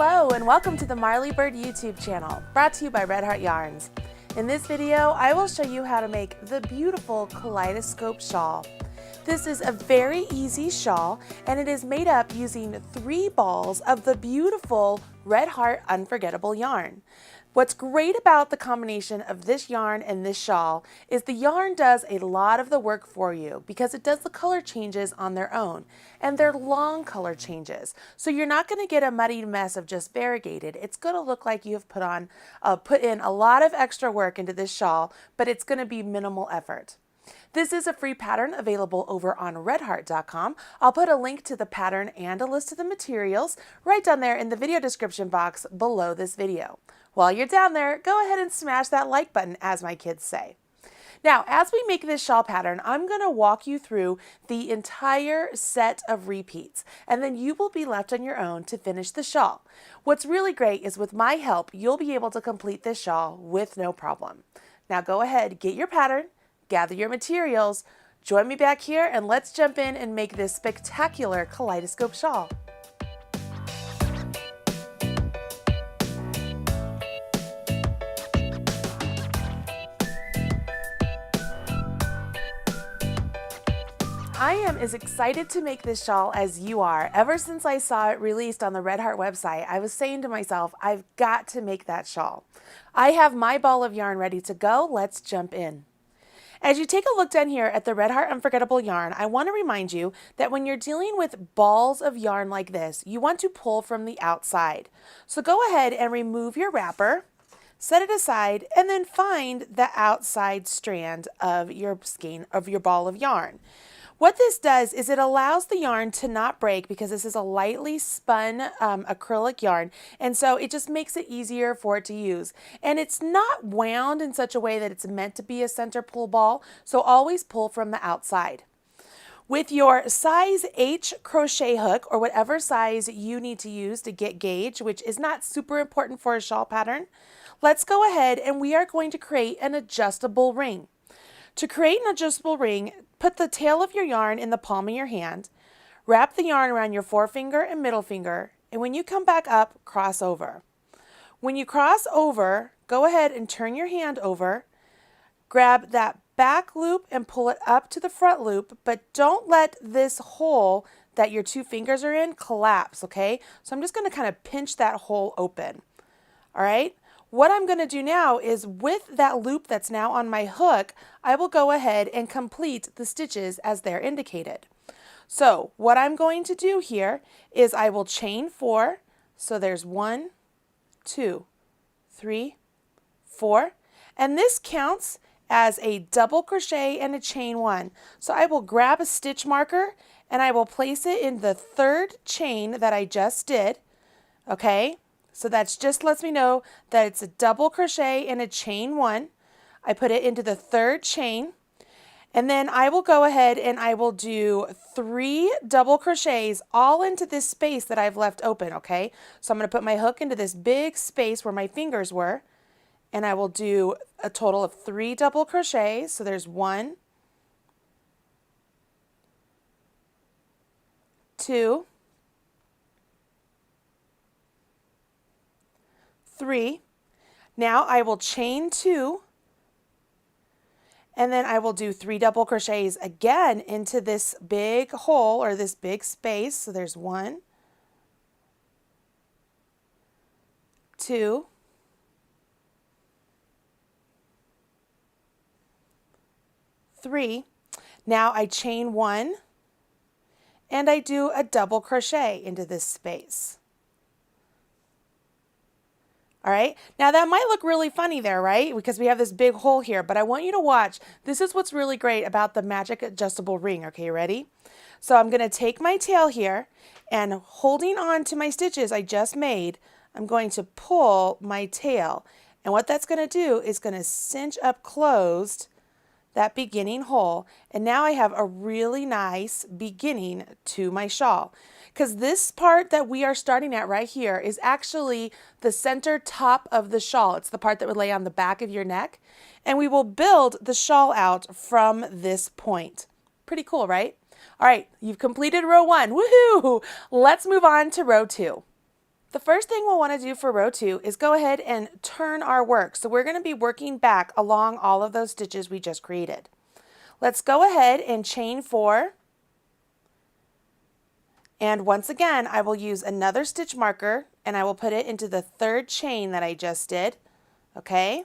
Hello and welcome to the Marley Bird YouTube channel, brought to you by Red Heart Yarns. In this video, I will show you how to make the beautiful Kaleidoscope shawl. This is a very easy shawl and it is made up using 3 balls of the beautiful Red Heart Unforgettable yarn. What's great about the combination of this yarn and this shawl is the yarn does a lot of the work for you because it does the color changes on their own, and they're long color changes. So you're not going to get a muddy mess of just variegated. It's going to look like you've put in a lot of extra work into this shawl, but it's going to be minimal effort. This is a free pattern available over on redheart.com. I'll put a link to the pattern and a list of the materials right down there in the video description box below this video. While you're down there, go ahead and smash that like button, as my kids say. Now, as we make this shawl pattern, I'm going to walk you through the entire set of repeats, and then you will be left on your own to finish the shawl. What's really great is with my help, you'll be able to complete this shawl with no problem. Now go ahead, get your pattern, gather your materials, join me back here, and let's jump in and make this spectacular Kaleidoscope shawl. I am as excited to make this shawl as you are. Ever since I saw it released on the Red Heart website, I was saying to myself, I've got to make that shawl. I have my ball of yarn ready to go. Let's jump in. As you take a look down here at the Red Heart Unforgettable yarn, I want to remind you that when you're dealing with balls of yarn like this, you want to pull from the outside. So go ahead and remove your wrapper, set it aside, and then find the outside strand of your skein of your ball of yarn. What this does is it allows the yarn to not break because this is a lightly spun acrylic yarn, and so it just makes it easier for it to use. And it's not wound in such a way that it's meant to be a center pull ball, so always pull from the outside. With your size H crochet hook, or whatever size you need to use to get gauge, which is not super important for a shawl pattern, let's go ahead and we are going to create an adjustable ring. To create an adjustable ring, put the tail of your yarn in the palm of your hand, wrap the yarn around your forefinger and middle finger, and when you come back up, cross over. When you cross over, go ahead and turn your hand over, grab that back loop and pull it up to the front loop, but don't let this hole that your 2 fingers are in collapse, okay? So I'm just going to kind of pinch that hole open, all right? What I'm going to do now is with that loop that's now on my hook, I will go ahead and complete the stitches as they're indicated. So what I'm going to do here is I will chain 4. So there's 1, 2, 3, 4. And this counts as a double crochet and a chain 1. So I will grab a stitch marker and I will place it in the 3rd chain that I just did. Okay? So that just lets me know that it's a double crochet and a chain 1. I put it into the 3rd chain, and then I will go ahead and I will do 3 double crochets all into this space that I've left open, okay? So I'm going to put my hook into this big space where my fingers were, and I will do a total of 3 double crochets. So there's 1, 2, 3. Now I will chain 2, and then I will do 3 double crochets again into this big hole or this big space. So there's 1, 2, 3. Now I chain 1 and I do a double crochet into this space. All right, now that might look really funny there, right? Because we have this big hole here, but I want you to watch. This is what's really great about the magic adjustable ring. Okay, ready? So I'm going to take my tail here and holding on to my stitches I just made, I'm going to pull my tail. And what that's going to do is going to cinch up closed that beginning hole. And now I have a really nice beginning to my shawl. Because this part that we are starting at right here is actually the center top of the shawl. It's the part that would lay on the back of your neck. And we will build the shawl out from this point. Pretty cool, right? All right, you've completed row 1. Woohoo! Let's move on to row 2. The first thing we'll want to do for row 2 is go ahead and turn our work. So we're going to be working back along all of those stitches we just created. Let's go ahead and chain 4. And once again, I will use another stitch marker and I will put it into the third chain that I just did. Okay?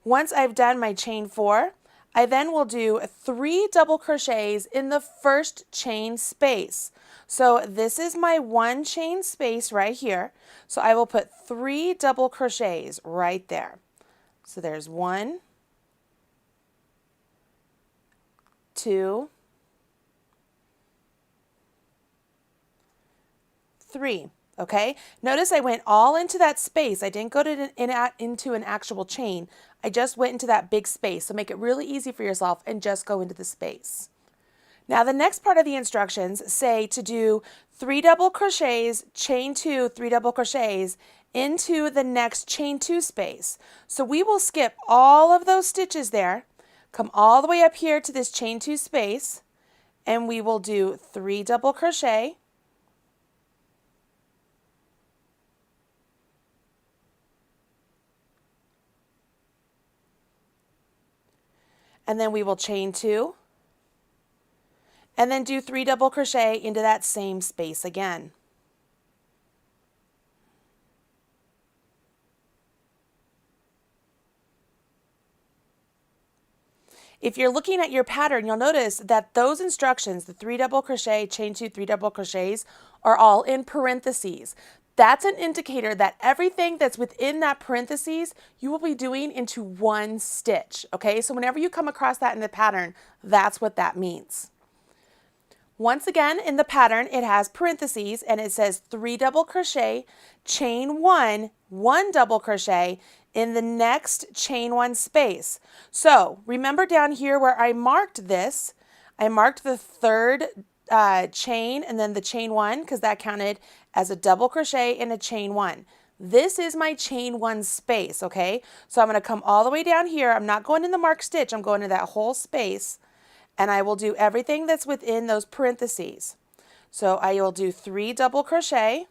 Once I've done my chain 4, I then will do 3 double crochets in the first chain space. So this is my 1 chain space right here. So I will put 3 double crochets right there. So there's 1, 2, 3. Okay, notice I went all into that space. I didn't go into an actual chain. I just went into that big space. So make it really easy for yourself and just go into the space. Now the next part of the instructions say to do 3 double crochets, chain 2, 3 double crochets into the next chain 2 space. So we will skip all of those stitches there, come all the way up here to this chain 2 space, and we will do 3 double crochet, and then we will chain 2, and then do 3 double crochet into that same space again. If you're looking at your pattern, you'll notice that those instructions, the 3 double crochet, chain 2, 3 double crochets, are all in parentheses. That's an indicator that everything that's within that parentheses, you will be doing into 1 stitch, okay? So whenever you come across that in the pattern, that's what that means. Once again, in the pattern, it has parentheses and it says 3 double crochet, chain 1, 1 double crochet in the next chain 1 space. So remember down here where I marked this, I marked the third chain and then the chain 1 because that counted as a double crochet in a chain 1. This is my chain 1 space, okay? So I'm going to come all the way down here. I'm not going in the marked stitch. I'm going to that whole space, and I will do everything that's within those parentheses. So I will do 3 double crochet,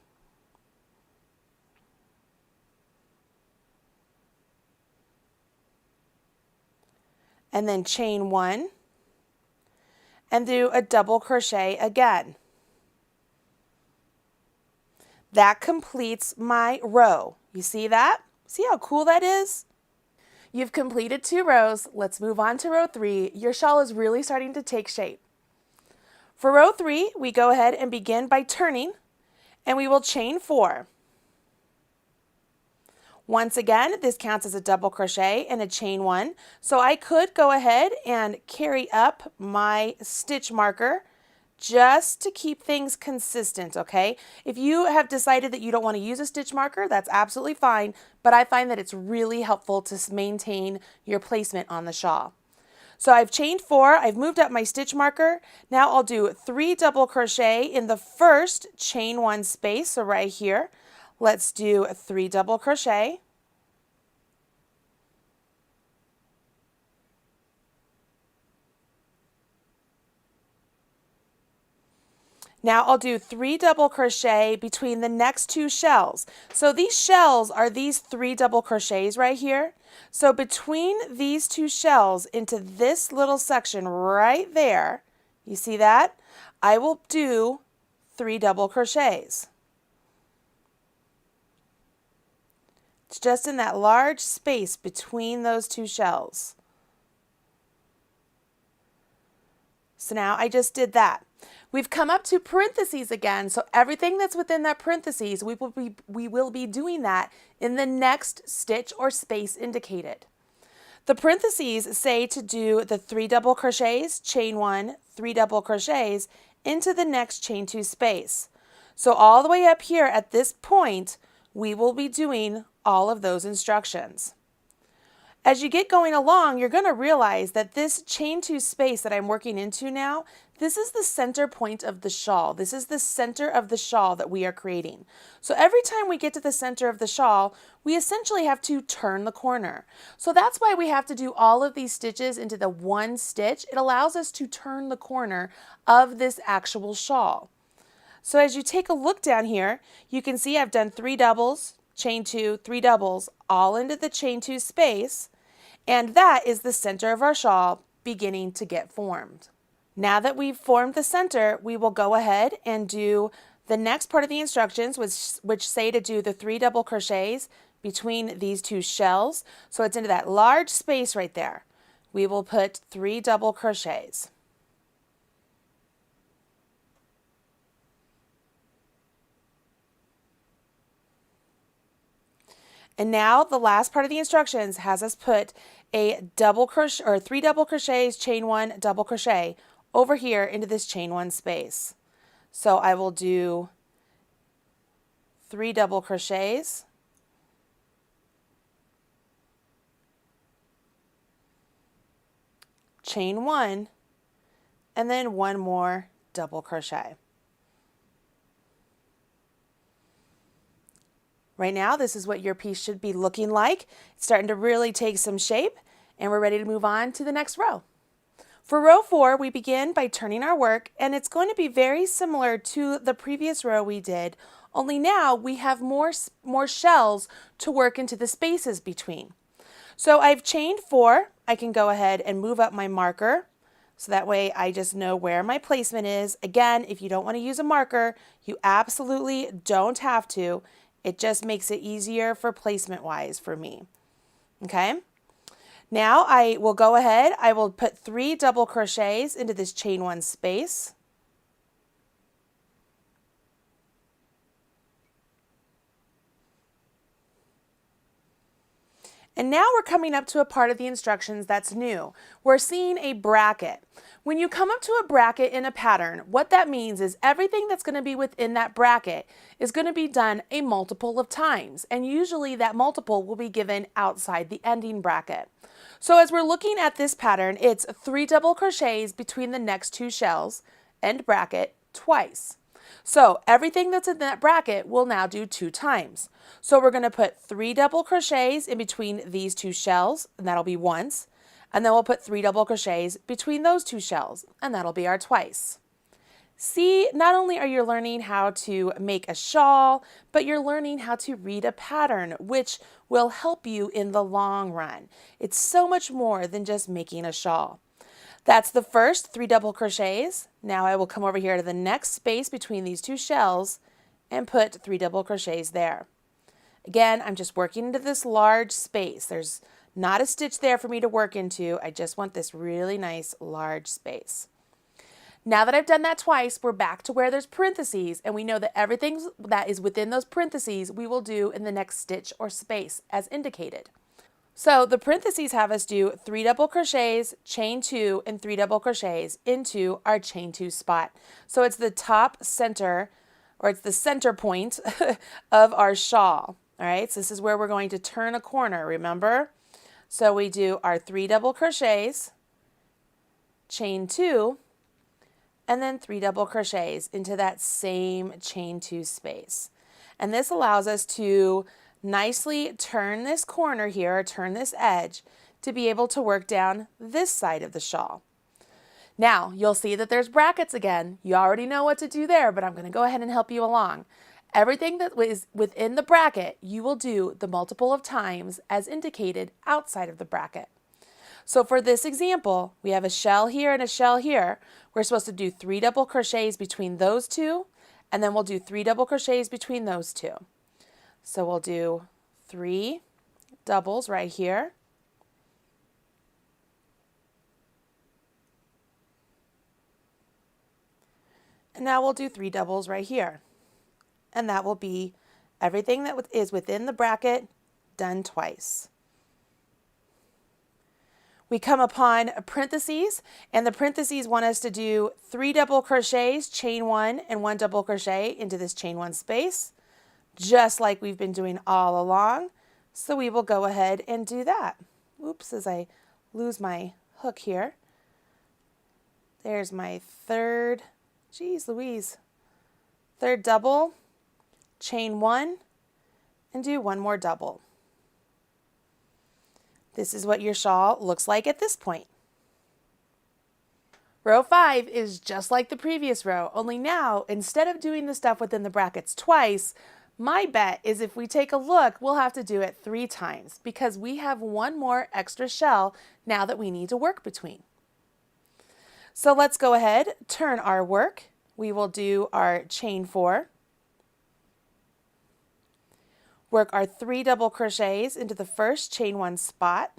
and then chain 1, and do a double crochet again. That completes my row. You see that? See how cool that is? You've completed 2 rows. Let's move on to row 3. Your shawl is really starting to take shape. For row 3, we go ahead and begin by turning, and we will chain 4. Once again, this counts as a double crochet and a chain 1. So I could go ahead and carry up my stitch marker just to keep things consistent, okay? If you have decided that you don't want to use a stitch marker, that's absolutely fine, but I find that it's really helpful to maintain your placement on the shawl. So I've chained 4, I've moved up my stitch marker. Now I'll do 3 double crochet in the first chain 1 space, so right here. Let's do 3 double crochet. Now I'll do 3 double crochet between the next 2 shells. So these shells are these 3 double crochets right here. So between these 2 shells into this little section right there, you see that? I will do 3 double crochets. It's just in that large space between those 2 shells. So now I just did that. We've come up to parentheses again, so everything that's within that parentheses, we will be doing that in the next stitch or space indicated. The parentheses say to do the 3 double crochets, chain 1, 3 double crochets into the next chain 2 space. So all the way up here at this point, we will be doing all of those instructions. As you get going along, you're going to realize that this chain 2 space that I'm working into now, this is the center point of the shawl. This is the center of the shawl that we are creating. So every time we get to the center of the shawl, we essentially have to turn the corner. So that's why we have to do all of these stitches into the 1 stitch. It allows us to turn the corner of this actual shawl. So as you take a look down here, you can see I've done 3 doubles, chain 2, 3 doubles, all into the chain 2 space, and that is the center of our shawl beginning to get formed. Now that we've formed the center, we will go ahead and do the next part of the instructions, which say to do the 3 double crochets between these 2 shells. So it's into that large space right there. We will put 3 double crochets. And now the last part of the instructions has us put a double crochet or 3 double crochets, chain 1, double crochet over here into this chain 1 space. So I will do 3 double crochets, chain 1, and then 1 more double crochet. Right now, this is what your piece should be looking like. It's starting to really take some shape, and we're ready to move on to the next row. For row 4, we begin by turning our work, and it's going to be very similar to the previous row we did, only now we have more shells to work into the spaces between. So I've chained 4. I can go ahead and move up my marker, so that way I just know where my placement is. Again, if you don't want to use a marker, you absolutely don't have to. It just makes it easier for placement wise for me. Okay. Now I will go ahead, I will put 3 double crochets into this chain 1 space. And now we're coming up to a part of the instructions that's new. We're seeing a bracket. When you come up to a bracket in a pattern, what that means is everything that's going to be within that bracket is going to be done a multiple of times. And usually that multiple will be given outside the ending bracket. So as we're looking at this pattern, it's 3 double crochets between the next 2 shells, end bracket, twice. So everything that's in that bracket we'll now do 2 times. So we're going to put 3 double crochets in between these 2 shells, and that'll be once. And then we'll put 3 double crochets between those 2 shells, and that'll be our twice. See, not only are you learning how to make a shawl, but you're learning how to read a pattern, which will help you in the long run. It's so much more than just making a shawl. That's the first 3 double crochets. Now I will come over here to the next space between these 2 shells and put 3 double crochets there. Again, I'm just working into this large space. There's not a stitch there for me to work into. I just want this really nice large space. Now that I've done that twice, we're back to where there's parentheses, and we know that everything that is within those parentheses we will do in the next stitch or space as indicated. So the parentheses have us do 3 double crochets, chain 2, and 3 double crochets into our chain 2 spot. So it's the top center, or it's the center point of our shawl. All right, so this is where we're going to turn a corner, remember? So we do our 3 double crochets, chain 2, and then 3 double crochets into that same chain 2 space. And this allows us to nicely turn this corner here, or turn this edge, to be able to work down this side of the shawl. Now, you'll see that there's brackets again. You already know what to do there, but I'm going to go ahead and help you along. Everything that is within the bracket, you will do the multiple of times as indicated outside of the bracket. So for this example, we have a shell here and a shell here. We're supposed to do 3 double crochets between those 2, and then we'll do 3 double crochets between those 2. So we'll do 3 doubles right here. And now we'll do 3 doubles right here. And that will be everything that is within the bracket done twice. We come upon parentheses, and the parentheses want us to do 3 double crochets, chain 1, and 1 double crochet into this chain 1 space, just like we've been doing all along. So we will go ahead and do that. Oops, as I lose my hook here. There's my third, geez Louise, third double, chain 1, and do 1 more double. This is what your shawl looks like at this point. Row 5 is just like the previous row, only now, instead of doing the stuff within the brackets twice, my bet is if we take a look, we'll have to do it 3 times because we have one more extra shell now that we need to work between. So let's go ahead, turn our work. We will do our chain 4, work our 3 double crochets into the first chain 1 spot,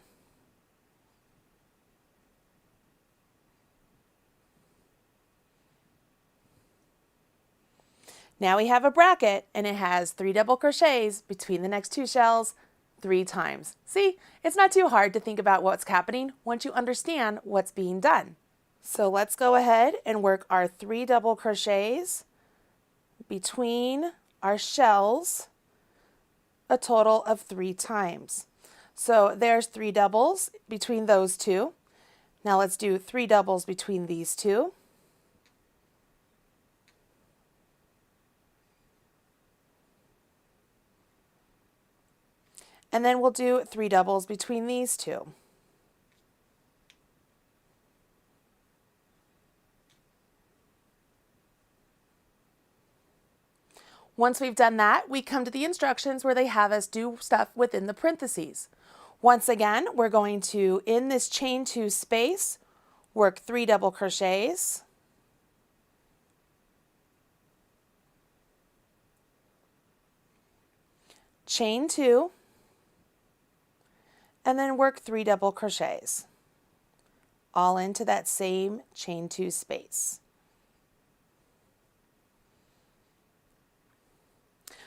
now we have a bracket and it has 3 double crochets between the next 2 shells 3 times. See, it's not too hard to think about what's happening once you understand what's being done. So let's go ahead and work our 3 double crochets between our shells a total of 3 times. So there's 3 doubles between those two. Now let's do 3 doubles between these two. And then we'll do 3 doubles between these two. Once we've done that, we come to the instructions where they have us do stuff within the parentheses. Once again, we're going to, in this chain 2 space, work 3 double crochets, chain 2, and then work 3 double crochets, all into that same chain 2 space.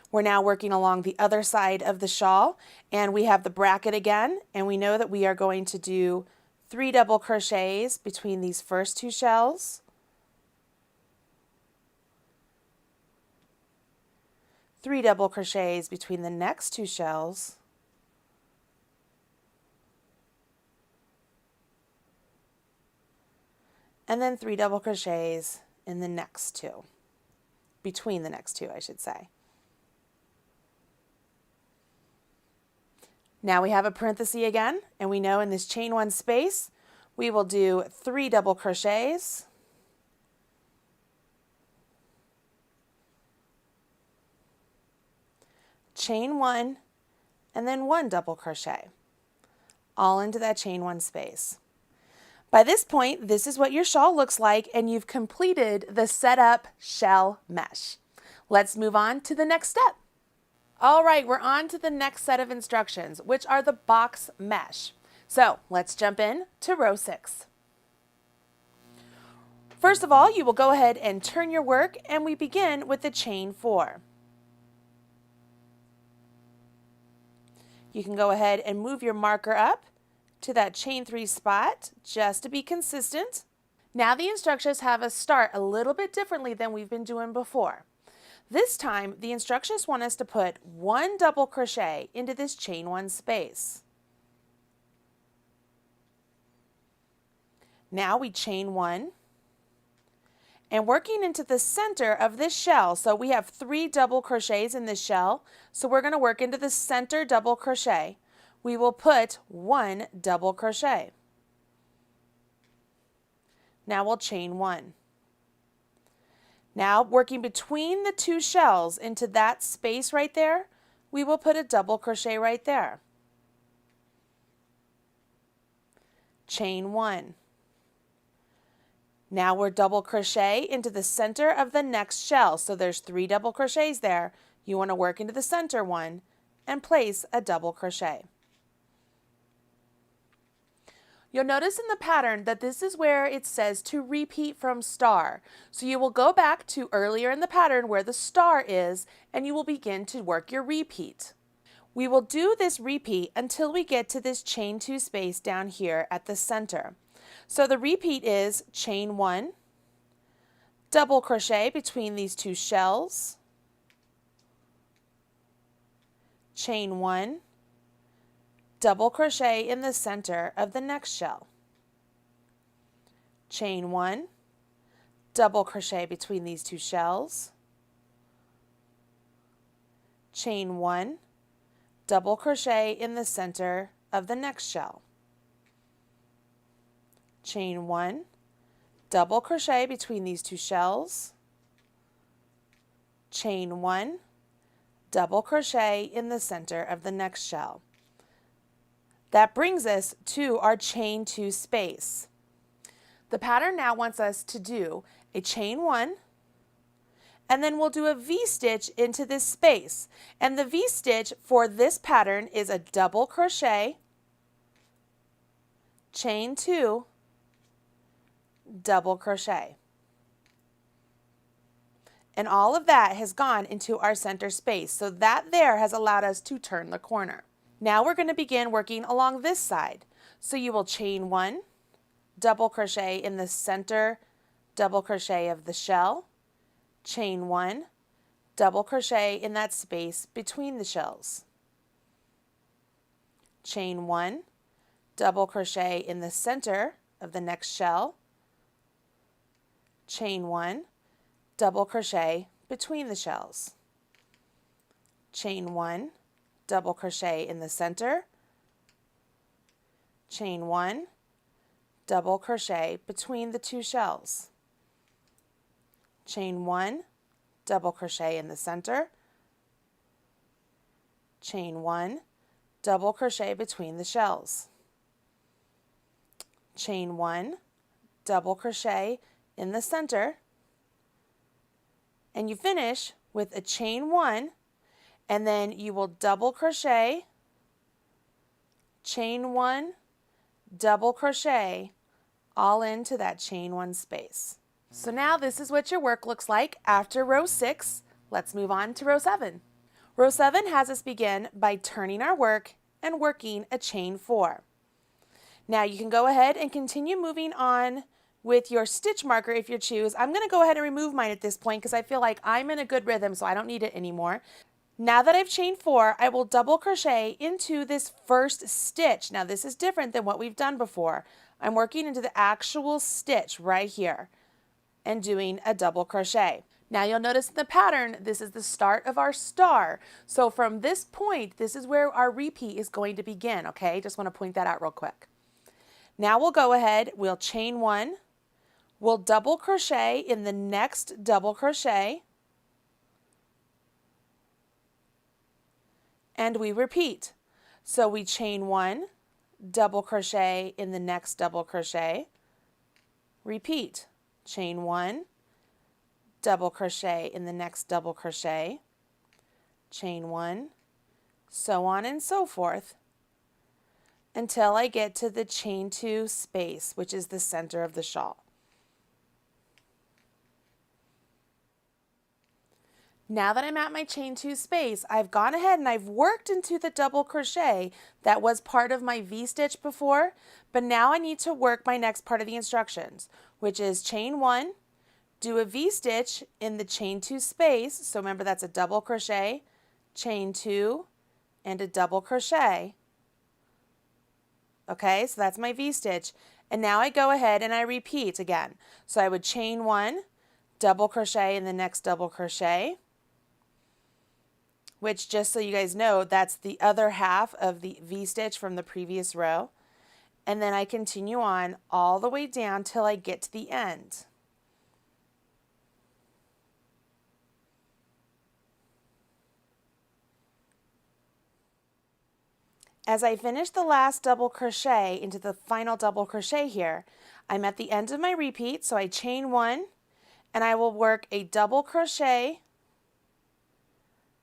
We're now working along the other side of the shawl, and we have the bracket again, and we know that we are going to do 3 double crochets between these first 2 shells, 3 double crochets between the next 2 shells, and then 3 double crochets in the next 2, between the next 2, I should say. Now we have a parenthesis again, and we know in this chain 1 space, we will do 3 double crochets, chain 1, and then 1 double crochet, all into that chain 1 space. By this point, this is what your shawl looks like, and you've completed the setup shell mesh. Let's move on to the next step. All right, we're on to the next set of instructions, which are the box mesh. So let's jump in to row 6. First of all, you will go ahead and turn your work, and we begin with the chain 4. You can go ahead and move your marker up to that chain 3 spot just to be consistent. Now the instructions have us start a little bit differently than we've been doing before. This time, the instructions want us to put 1 double crochet into this chain 1 space. Now we chain 1 and working into the center of this shell. So we have 3 double crochets in this shell. So we're going to work into the center double crochet. We will put 1 double crochet. Now we'll chain 1. Now, working between the 2 shells into that space right there, we will put a double crochet right there. Chain 1. Now we're double crochet into the center of the next shell. So there's 3 double crochets there. You want to work into the center one and place a double crochet. You'll notice in the pattern that this is where it says to repeat from star. So you will go back to earlier in the pattern where the star is, and you will begin to work your repeat. We will do this repeat until we get to this chain 2 space down here at the center. So the repeat is chain 1, double crochet between these 2 shells, chain 1, double crochet in the center of the next shell, chain 1, double crochet between these 2 shells, chain 1, double crochet in the center of the next shell, chain 1, double crochet between these two shells, chain 1, double crochet in the center of the next shell. That brings us to our chain 2 space. The pattern now wants us to do a chain 1, and then we'll do a V-stitch into this space. And the V-stitch for this pattern is a double crochet, chain 2, double crochet. And all of that has gone into our center space. So that there has allowed us to turn the corner. Now we're going to begin working along this side. So you will chain 1, double crochet in the center, double crochet of the shell, chain 1, double crochet in that space between the shells, chain 1, double crochet in the center of the next shell, chain 1, double crochet between the shells, chain 1, double crochet in the center, chain 1, double crochet between the two shells, chain 1, double crochet in the center, chain 1, double crochet between the shells, chain 1, double crochet in the center, and you finish with a chain 1, and then you will double crochet, chain 1, double crochet, all into that chain 1 space. So now this is what your work looks like after row 6. Let's move on to row 7. Row 7 has us begin by turning our work and working a chain 4. Now you can go ahead and continue moving on with your stitch marker if you choose. I'm going to go ahead and remove mine at this point because I feel like I'm in a good rhythm, so I don't need it anymore. Now that I've chained 4, I will double crochet into this first stitch. Now this is different than what we've done before. I'm working into the actual stitch right here and doing a double crochet. Now you'll notice in the pattern, this is the start of our star. So from this point, this is where our repeat is going to begin, okay? Just want to point that out real quick. Now we'll go ahead, we'll chain 1, we'll double crochet in the next double crochet, and we repeat. So we chain 1, double crochet in the next double crochet, repeat, chain 1, double crochet in the next double crochet, chain 1, so on and so forth, until I get to the chain 2 space, which is the center of the shawl. Now that I'm at my chain 2 space, I've gone ahead and I've worked into the double crochet that was part of my V-stitch before, but now I need to work my next part of the instructions, which is chain 1, do a V-stitch in the chain 2 space, so remember that's a double crochet, chain 2, and a double crochet. Okay, so that's my V-stitch. And now I go ahead and I repeat again. So I would chain 1, double crochet in the next double crochet, which, just so you guys know, that's the other half of the V-stitch from the previous row. And then I continue on all the way down till I get to the end. As I finish the last double crochet into the final double crochet here, I'm at the end of my repeat, so I chain 1, and I will work a double crochet,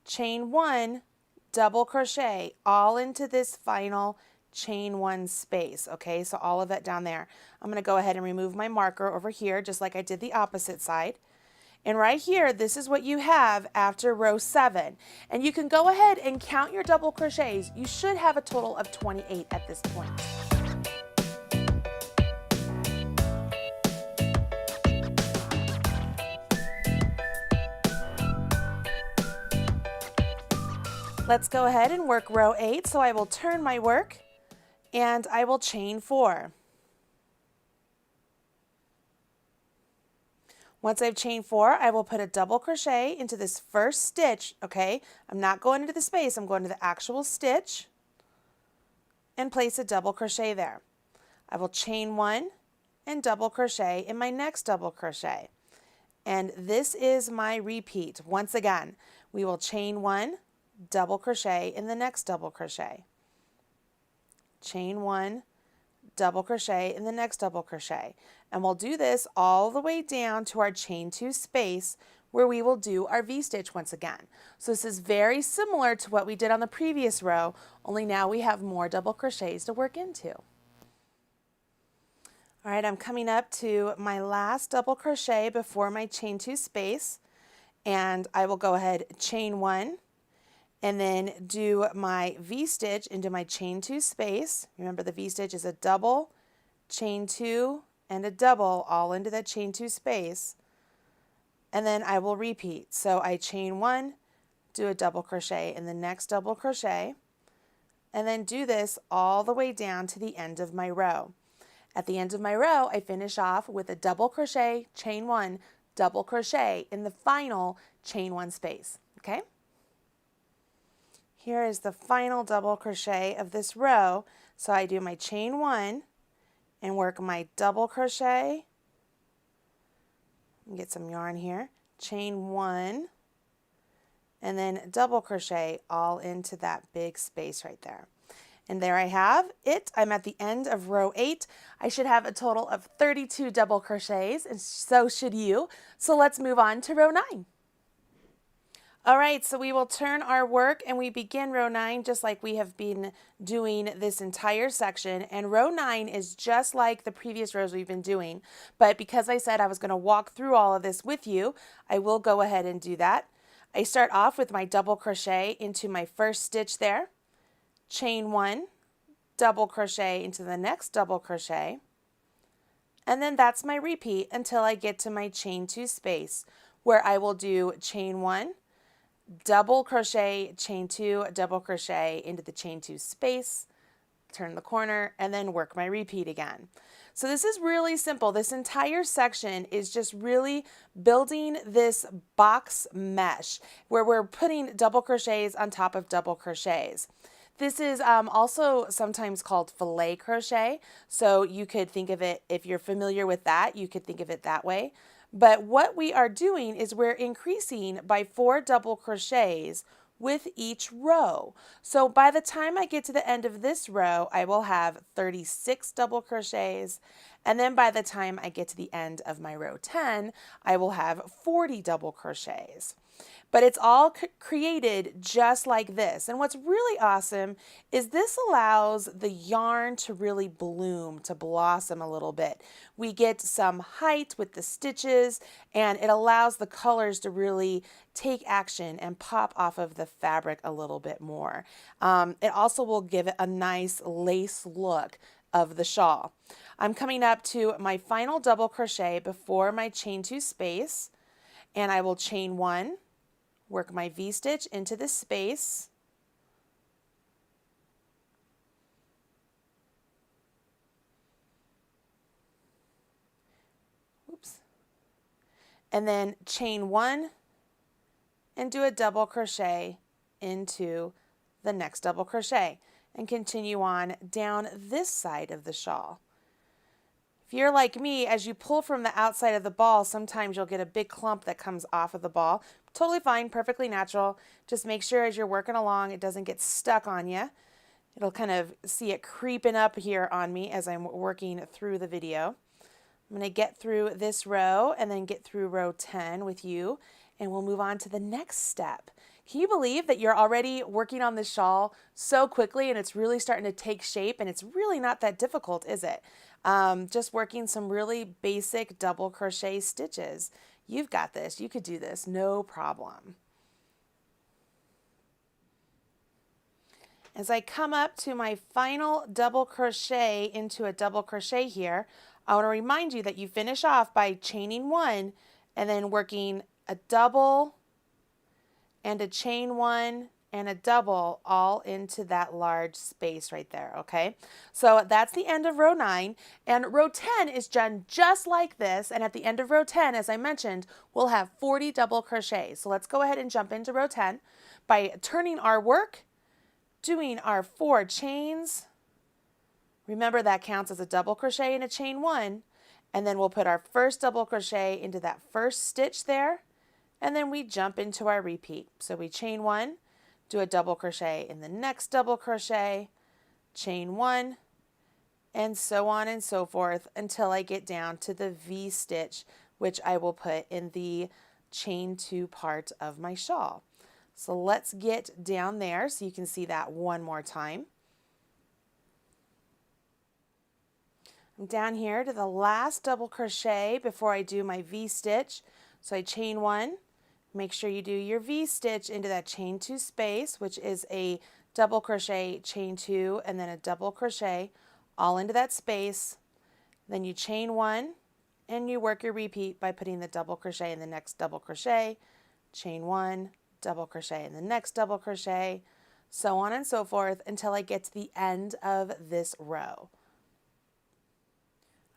chain 1, double crochet, all into this final chain 1 space, okay? So all of that down there. I'm going to go ahead and remove my marker over here, just like I did the opposite side. And right here, this is what you have after row 7. And you can go ahead and count your double crochets. You should have a total of 28 at this point. Let's go ahead and work row 8. So I will turn my work and I will chain 4. Once I've chained 4, I will put a double crochet into this first stitch, okay? I'm not going into the space, I'm going to the actual stitch and place a double crochet there. I will chain 1 and double crochet in my next double crochet. And this is my repeat. Once again, we will chain 1, double crochet in the next double crochet. Chain 1, double crochet in the next double crochet. And we'll do this all the way down to our chain 2 space where we will do our V-stitch once again. So this is very similar to what we did on the previous row, only now we have more double crochets to work into. All right, I'm coming up to my last double crochet before my chain 2 space, and I will go ahead, chain 1, and then do my V-stitch into my chain 2 space. Remember, the V-stitch is a double, chain 2, and a double all into that chain 2 space. And then I will repeat. So I chain 1, do a double crochet in the next double crochet, and then do this all the way down to the end of my row. At the end of my row, I finish off with a double crochet, chain 1, double crochet in the final chain 1 space. Okay? Here is the final double crochet of this row. So I do my chain 1 and work my double crochet. Get some yarn here. Chain 1 and then double crochet all into that big space right there. And there I have it. I'm at the end of row 8. I should have a total of 32 double crochets, and so should you. So let's move on to row 9. All right, so we will turn our work and we begin row 9 just like we have been doing this entire section. And row 9 is just like the previous rows we've been doing. But because I said I was going to walk through all of this with you, I will go ahead and do that. I start off with my double crochet into my first stitch there, chain 1, double crochet into the next double crochet, and then that's my repeat until I get to my chain 2 space where I will do chain 1, double crochet, chain 2, double crochet into the chain 2 space, turn the corner, and then work my repeat again. So this is really simple. This entire section is just really building this box mesh where we're putting double crochets on top of double crochets. This is also sometimes called filet crochet, so you could think of it, if you're familiar with that, you could think of it that way. But what we are doing is we're increasing by 4 double crochets with each row. So by the time I get to the end of this row, I will have 36 double crochets. And then by the time I get to the end of my row 10, I will have 40 double crochets. But it's all created just like this. And what's really awesome is this allows the yarn to really bloom, to blossom a little bit. We get some height with the stitches, and it allows the colors to really take action and pop off of the fabric a little bit more. It also will give it a nice lace look of the shawl. I'm coming up to my final double crochet before my chain 2 space, and I will chain 1, work my V-stitch into this space, oops, and then chain 1 and do a double crochet into the next double crochet and continue on down this side of the shawl. If you're like me, as you pull from the outside of the ball, sometimes you'll get a big clump that comes off of the ball. Totally fine, perfectly natural. Just make sure as you're working along it doesn't get stuck on you. It'll kind of see it creeping up here on me as I'm working through the video. I'm going to get through this row and then get through row 10 with you, and we'll move on to the next step. Can you believe that you're already working on this shawl so quickly and it's really starting to take shape, and it's really not that difficult, is it? Just working some really basic double crochet stitches. You've got this. You could do this, no problem. As I come up to my final double crochet into a double crochet here, I want to remind you that you finish off by chaining 1 and then working a double and a chain 1 and a double all into that large space right there, okay? So that's the end of row 9, and row 10 is done just like this, and at the end of row 10, as I mentioned, we'll have 40 double crochets. So let's go ahead and jump into row 10 by turning our work, doing our 4 chains. Remember that counts as a double crochet and a chain 1, and then we'll put our first double crochet into that first stitch there, and then we jump into our repeat. So we chain 1, do a double crochet in the next double crochet, chain 1, and so on and so forth until I get down to the V stitch, which I will put in the chain 2 part of my shawl. So let's get down there so you can see that one more time. I'm down here to the last double crochet before I do my V stitch. So I chain 1, make sure you do your V stitch into that chain 2 space, which is a double crochet, chain 2, and then a double crochet all into that space. Then you chain 1 and you work your repeat by putting the double crochet in the next double crochet, chain 1, double crochet in the next double crochet, so on and so forth until I get to the end of this row.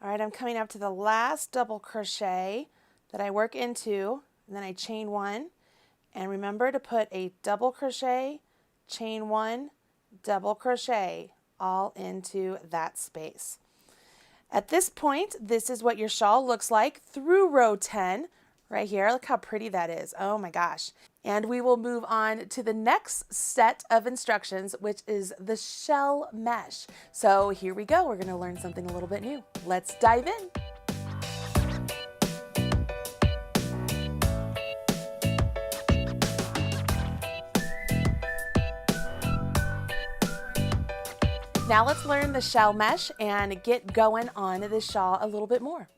All right, I'm coming up to the last double crochet that I work into, and then I chain 1, and remember to put a double crochet, chain 1, double crochet all into that space. At this point, this is what your shawl looks like through row 10 right here. Look how pretty that is. Oh my gosh. And we will move on to the next set of instructions, which is the shell mesh. So here we go. We're going to learn something a little bit new. Let's dive in. Now let's learn the shell mesh and get going on the shawl a little bit more.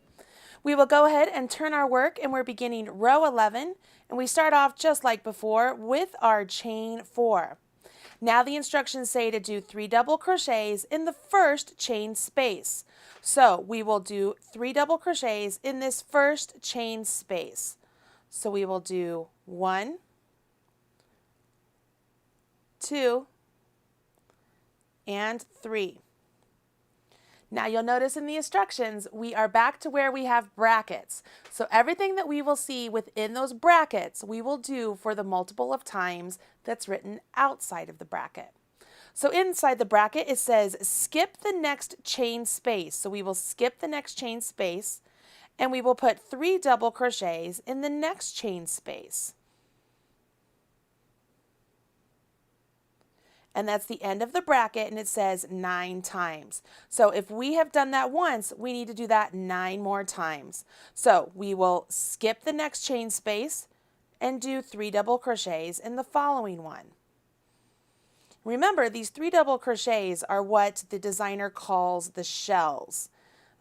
We will go ahead and turn our work, and we're beginning row 11, and we start off just like before with our chain 4. Now the instructions say to do 3 double crochets in the first chain space. So we will do 3 double crochets in this first chain space. So we will do 1, 2, and 3. Now you'll notice in the instructions we are back to where we have brackets. So everything that we will see within those brackets we will do for the multiple of times that's written outside of the bracket. So inside the bracket it says skip the next chain space. So we will skip the next chain space and we will put 3 double crochets in the next chain space. And that's the end of the bracket, and it says 9 times. So if we have done that once, we need to do that 9 more times. So we will skip the next chain space and do 3 double crochets in the following one. Remember, these 3 double crochets are what the designer calls the shells.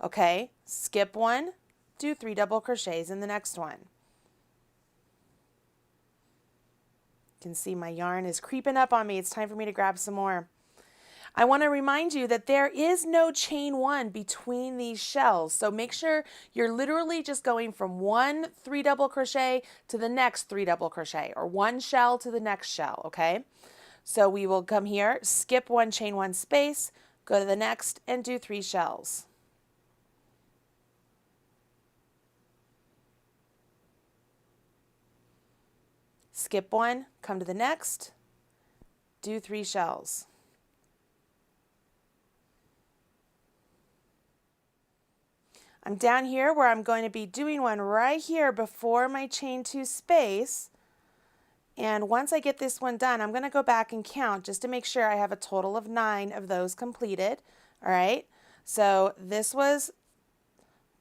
Okay, skip one, do 3 double crochets in the next one. You can see my yarn is creeping up on me. It's time for me to grab some more. I want to remind you that there is no chain 1 between these shells. So make sure you're literally just going from one 3 double crochet to the next 3 double crochet, or one shell to the next shell, okay? So we will come here, skip one chain 1 space, go to the next and do 3 shells. Skip one, come to the next, do 3 shells. I'm down here where I'm going to be doing one right here before my chain 2 space. And once I get this one done, I'm going to go back and count just to make sure I have a total of 9 of those completed. All right, so this was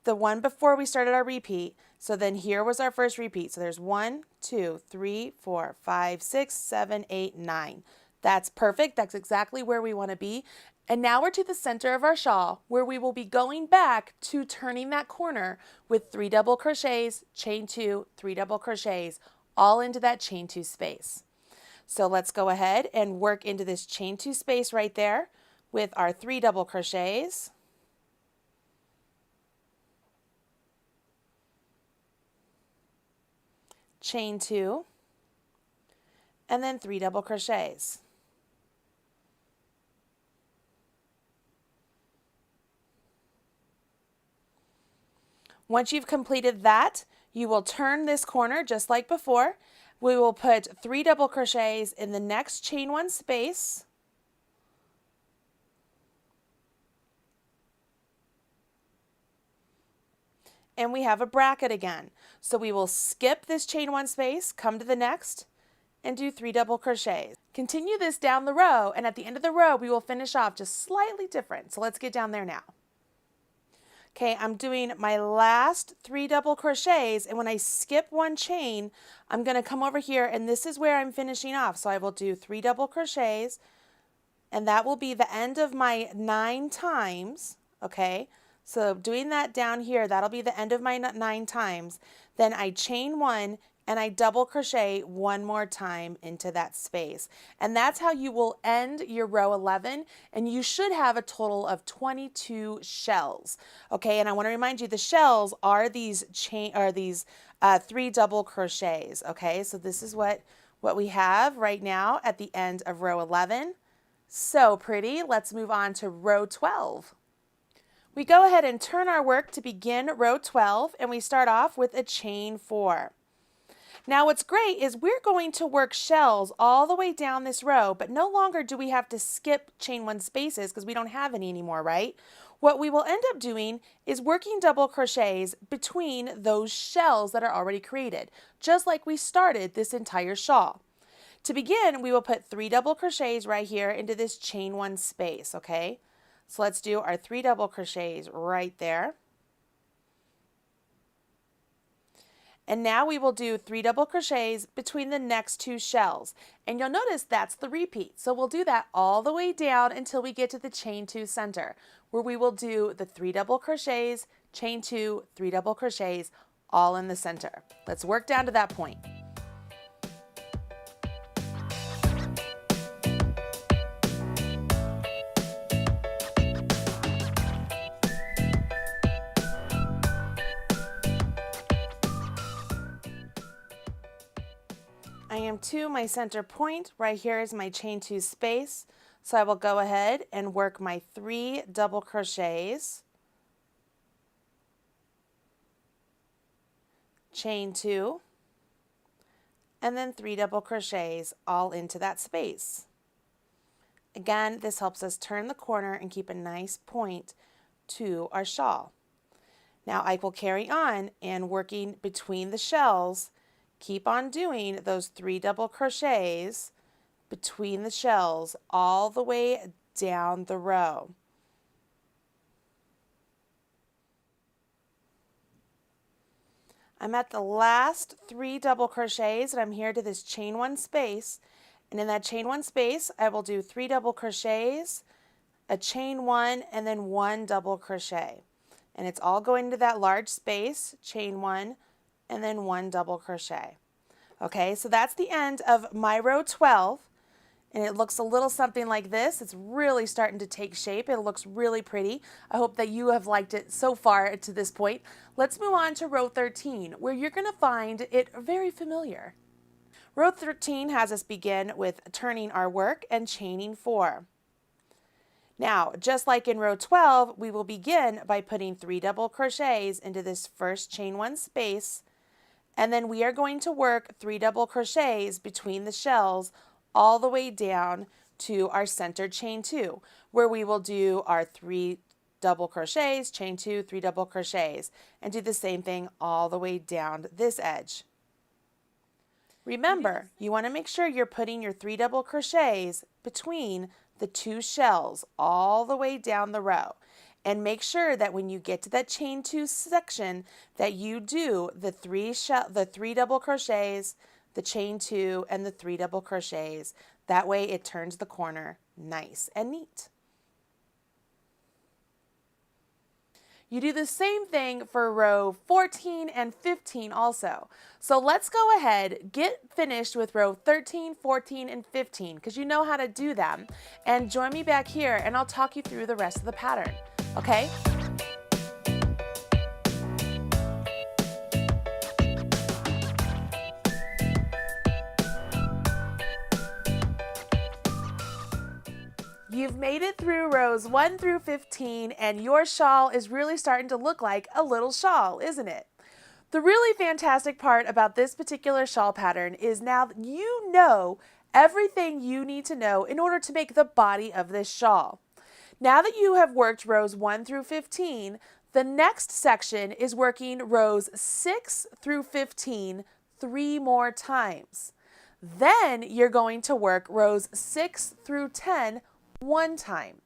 the one before we started our repeat. So then here was our first repeat. So there's 1, 2, 3, 4, 5, 6, 7, 8, 9. That's perfect. That's exactly where we want to be. And now we're to the center of our shawl where we will be going back to turning that corner with 3 double crochets, chain 2, 3 double crochets, all into that chain 2 space. So let's go ahead and work into this chain 2 space right there with our 3 double crochets. Chain 2, and then 3 double crochets. Once you've completed that, you will turn this corner just like before. We will put 3 double crochets in the next chain 1 space. and we have a bracket again. So we will skip this chain 1 space, come to the next, and do 3 double crochets. Continue this down the row, and at the end of the row we will finish off just slightly different. So let's get down there now. Okay, I'm doing my last 3 double crochets, and when I skip 1 chain, I'm going to come over here, and this is where I'm finishing off. So I will do 3 double crochets, and that will be the end of my 9 times, okay? So doing that down here, that'll be the end of my 9 times. Then I chain 1 and I double crochet 1 more time into that space. And that's how you will end your row 11, and you should have a total of 22 shells. Okay, and I want to remind you the shells are these 3 double crochets. Okay, so this is what we have right now at the end of row 11. So pretty. Let's move on to row 12. We go ahead and turn our work to begin row 12, and we start off with a chain 4. Now what's great is we're going to work shells all the way down this row, but no longer do we have to skip chain 1 spaces because we don't have any anymore, right? What we will end up doing is working double crochets between those shells that are already created, just like we started this entire shawl. To begin, we will put 3 double crochets right here into this chain 1 space, okay? So let's do our 3 double crochets right there. And now we will do 3 double crochets between the next 2 shells. And you'll notice that's the repeat. So we'll do that all the way down until we get to the chain 2 center, where we will do the 3 double crochets, chain 2, 3 double crochets, all in the center. Let's work down to that point. I am to my center point. Right here is my chain 2 space. So I will go ahead and work my 3 double crochets, chain 2, and then 3 double crochets all into that space. Again, this helps us turn the corner and keep a nice point to our shawl. Now I will carry on and working between the shells, keep on doing those 3 double crochets between the shells all the way down the row. I'm at the last 3 double crochets, and I'm here to this chain 1 space, and in that chain 1 space I will do 3 double crochets, a chain 1, and then 1 double crochet, and it's all going into that large space, chain 1, and then 1 double crochet. Okay, so that's the end of my row 12, and it looks a little something like this. It's really starting to take shape. It looks really pretty. I hope that you have liked it so far to this point. Let's move on to row 13, where you're going to find it very familiar. Row 13 has us begin with turning our work and chaining 4. Now, just like in row 12, we will begin by putting 3 double crochets into this first chain 1 space, and then we are going to work 3 double crochets between the shells all the way down to our center chain 2, where we will do our 3 double crochets, chain 2, 3 double crochets, and do the same thing all the way down this edge. Remember, you want to make sure you're putting your 3 double crochets between the 2 shells all the way down the row. And make sure that when you get to that chain 2 section that you do the 3 double crochets, the chain 2, and the 3 double crochets. That way it turns the corner nice and neat. You do the same thing for row 14 and 15 also. So let's go ahead, get finished with row 13, 14, and 15 because you know how to do them. And join me back here and I'll talk you through the rest of the pattern. Okay? You've made it through rows 1 through 15 and your shawl is really starting to look like a little shawl, isn't it? The really fantastic part about this particular shawl pattern is now that you know everything you need to know in order to make the body of this shawl. Now that you have worked rows 1 through 15, the next section is working rows 6 through 15 3 more times. Then you're going to work rows 6 through 10 one time.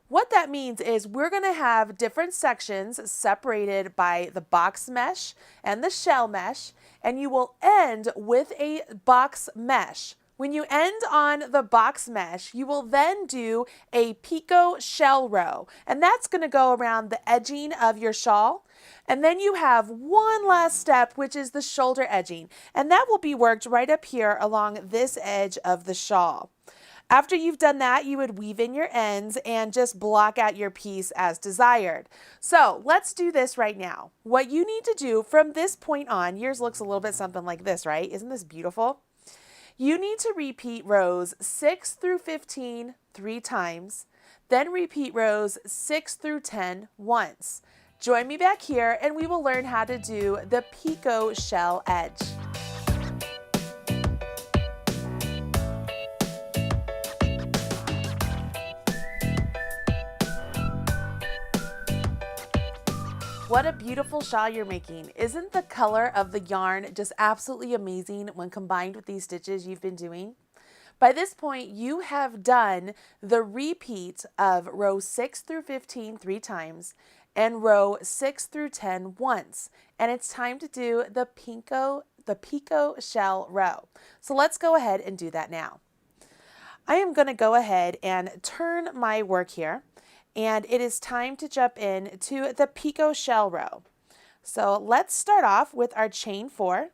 What that means is we're going to have different sections separated by the box mesh and the shell mesh, and you will end with a box mesh. When you end on the box mesh, you will then do a Picot shell row, and that's going to go around the edging of your shawl. And then you have one last step, which is the shoulder edging, and that will be worked right up here along this edge of the shawl. After you've done that, you would weave in your ends and just block out your piece as desired. So let's do this right now. What you need to do from this point on, yours looks a little bit something like this, right? Isn't this beautiful? You need to repeat rows 6 through 15 3 times, then repeat rows 6 through 10 once. Join me back here and we will learn how to do the Picot shell edge. What a beautiful shawl you're making. Isn't the color of the yarn just absolutely amazing when combined with these stitches you've been doing? By this point, you have done the repeat of row 6 through 15 3 times and row 6 through 10 once. And it's time to do the Picot shell row. So let's go ahead and do that now. I am going to go ahead and turn my work here. And it is time to jump in to the Picot shell row. So let's start off with our chain 4.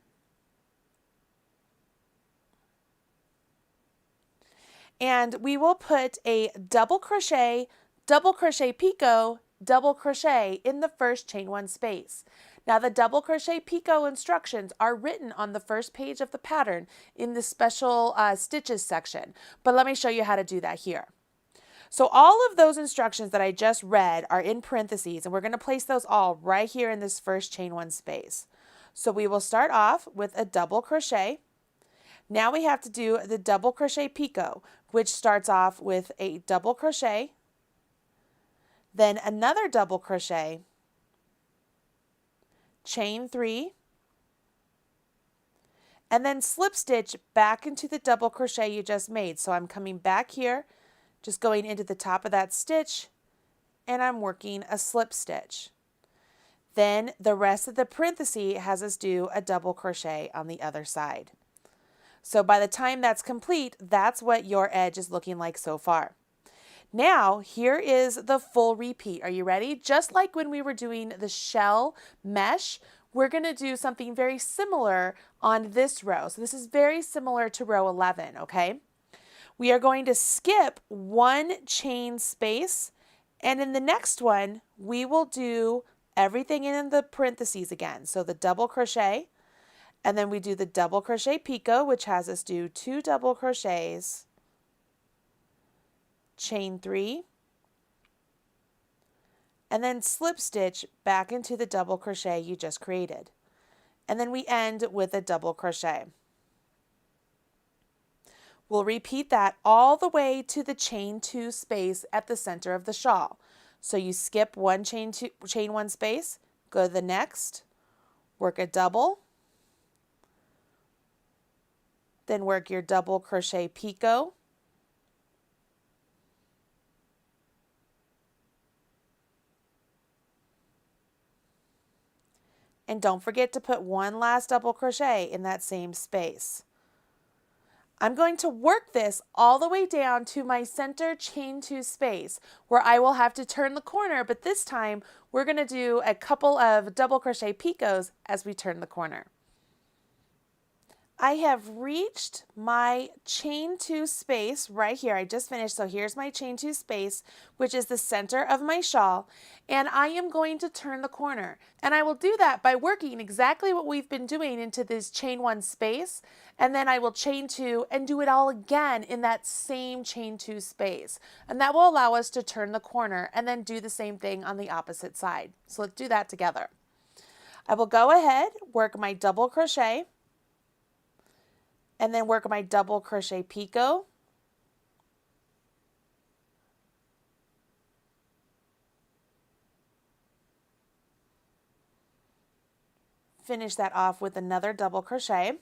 And we will put a double crochet, picot, double crochet in the first chain 1 space. Now the double crochet picot instructions are written on the first page of the pattern in the special stitches section, but let me show you how to do that here. So all of those instructions that I just read are in parentheses, and we're going to place those all right here in this first chain 1 space. So we will start off with a double crochet. Now we have to do the double crochet picot, which starts off with a double crochet, then another double crochet, chain 3, and then slip stitch back into the double crochet you just made. So I'm coming back here, just going into the top of that stitch, and I'm working a slip stitch. Then the rest of the parenthesis has us do a double crochet on the other side. So by the time that's complete, that's what your edge is looking like so far. Now, here is the full repeat. Are you ready? Just like when we were doing the shell mesh, we're going to do something very similar on this row. So this is very similar to row 11, okay? We are going to skip 1 chain space, and in the next one, we will do everything in the parentheses again. So the double crochet, and then we do the double crochet picot, which has us do 2 double crochets, chain 3, and then slip stitch back into the double crochet you just created. And then we end with a double crochet. We'll repeat that all the way to the chain 2 space at the center of the shawl. So you skip 1 chain 1 space, go to the next, work a double, then work your double crochet picot, and don't forget to put 1 last double crochet in that same space. I'm going to work this all the way down to my center chain 2 space where I will have to turn the corner, but this time we're going to do a couple of double crochet picots as we turn the corner. I have reached my chain 2 space right here. I just finished, so here's my chain 2 space, which is the center of my shawl, and I am going to turn the corner. And I will do that by working exactly what we've been doing into this chain 1 space, and then I will chain 2 and do it all again in that same chain 2 space. And that will allow us to turn the corner and then do the same thing on the opposite side. So let's do that together. I will go ahead, work my double crochet, and then work my double crochet picot, finish that off with another double crochet.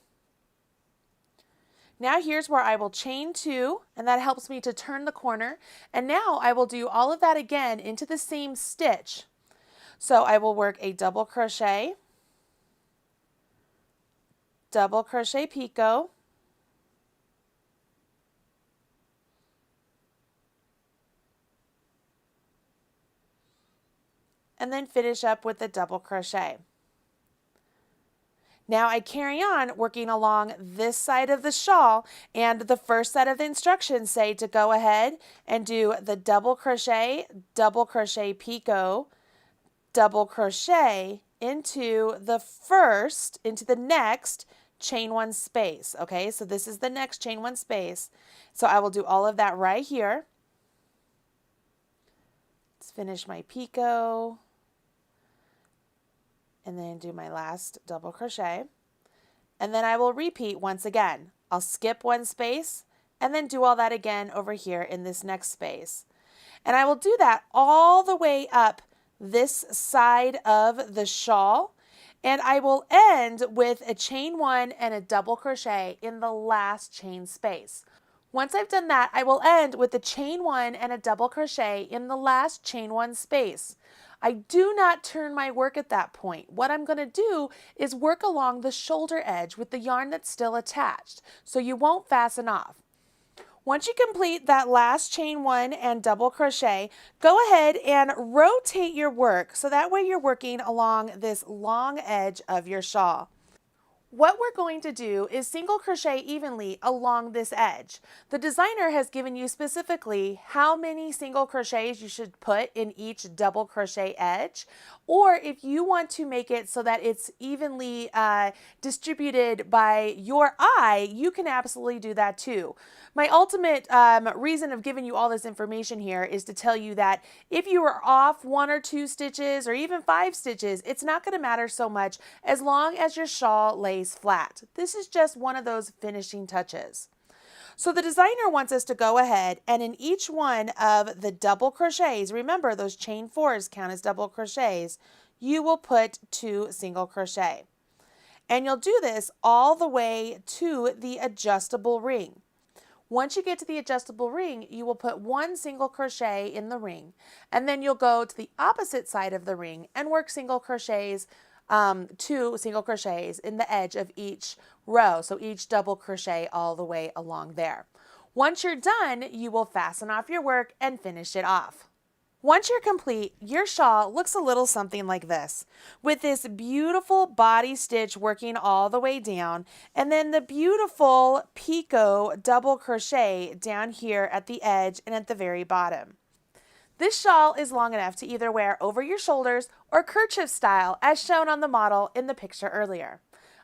Now here's where I will chain 2, and that helps me to turn the corner. And now I will do all of that again into the same stitch. So I will work a double crochet, double crochet picot, and then finish up with a double crochet. Now I carry on working along this side of the shawl, and the first set of the instructions say to go ahead and do the double crochet picot, double crochet into the next chain 1 space. Okay, so this is the next chain 1 space. So I will do all of that right here. Let's finish my picot. And then do my last double crochet. And then I will repeat once again. I'll skip 1 space and then do all that again over here in this next space. And I will do that all the way up this side of the shawl. And I will end with a chain 1 and a double crochet in the last chain space. Once I've done that, I will end with a chain 1 and a double crochet in the last chain 1 space. I do not turn my work at that point. What I'm going to do is work along the shoulder edge with the yarn that's still attached, so you won't fasten off. Once you complete that last chain 1 and double crochet, go ahead and rotate your work so that way you're working along this long edge of your shawl. What we're going to do is single crochet evenly along this edge. The designer has given you specifically how many single crochets you should put in each double crochet edge, or if you want to make it so that it's evenly distributed by your eye, you can absolutely do that too. My ultimate reason of giving you all this information here is to tell you that if you are off 1 or 2 stitches or even 5 stitches, it's not going to matter so much as long as your shawl lays flat. This is just one of those finishing touches. So the designer wants us to go ahead and in each one of the double crochets, remember those chain 4s count as double crochets, you will put 2 single crochet. And you'll do this all the way to the adjustable ring. Once you get to the adjustable ring, you will put 1 single crochet in the ring, and then you'll go to the opposite side of the ring and work single crochets, 2 single crochets in the edge of each row, so each double crochet all the way along there. Once you're done, you will fasten off your work and finish it off. Once you're complete, your shawl looks a little something like this, with this beautiful body stitch working all the way down, and then the beautiful picot double crochet down here at the edge and at the very bottom. This shawl is long enough to either wear over your shoulders or kerchief style as shown on the model in the picture earlier.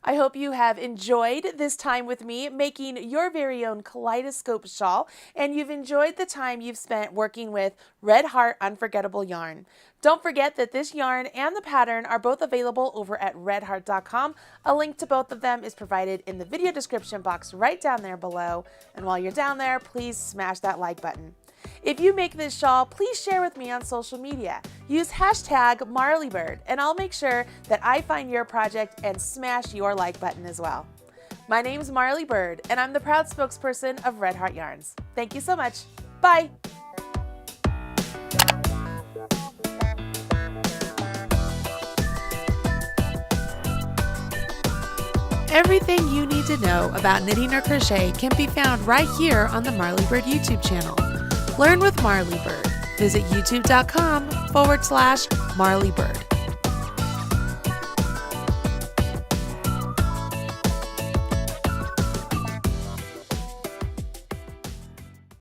I hope you have enjoyed this time with me making your very own Kaleidoscope shawl, and you've enjoyed the time you've spent working with Red Heart Unforgettable yarn. Don't forget that this yarn and the pattern are both available over at redheart.com. A link to both of them is provided in the video description box right down there below. And while you're down there, please smash that like button. If you make this shawl, please share with me on social media. Use hashtag MarleyBird, and I'll make sure that I find your project and smash your like button as well. My name's Marley Bird, and I'm the proud spokesperson of Red Heart Yarns. Thank you so much. Bye! Everything you need to know about knitting or crochet can be found right here on the Marley Bird YouTube channel. Learn with Marley Bird. Visit youtube.com/Marley Bird.